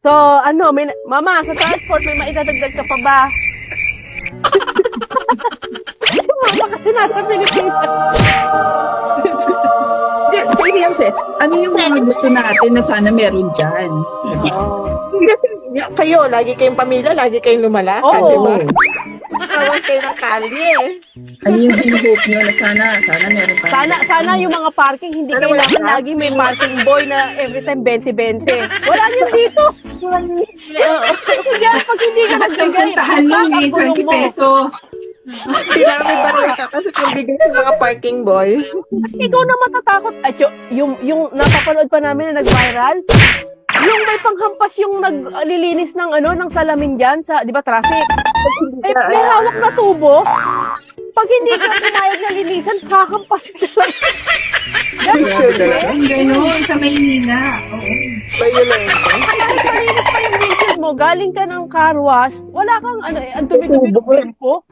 So, ano, Mama, sa transport, may maidadagdag ka pa ba? Si Mama kasi nasa Pilipinas. Seryoso, ano yung mga gusto natin na sana meron dyan? Kayo, lagi kayong pamilya, lagi kayong lumalakad, Oo. di ba? Tawag kayo ng kalye. Ano yung hinuhope nyo na sana meron pa? Sana yung mga parking, hindi kailangan lagi may parking boy na every time 20-20. Wala yun dito. Yan, pag hindi ka nagbigay, Puntahan mo ang eh, gulong 20 mo. pesos. Sinami pa ka kasi pagbigay sa mga parking boy. Kasi ikaw na matatakot. At yung napapanood pa namin na nag-viral, yung may panghampas yung naglilinis ng ng salamin diyan sa, 'di ba, traffic. May hawak na tubo. Pag hindi ka pumayag na linisan, kakampasin ka lang. Ang gano'n, sa Maynila. Oo. Violent. Malinis pa yung windshield mo, galing ka ng car wash, wala kang ang dumi-dumi ng tempo.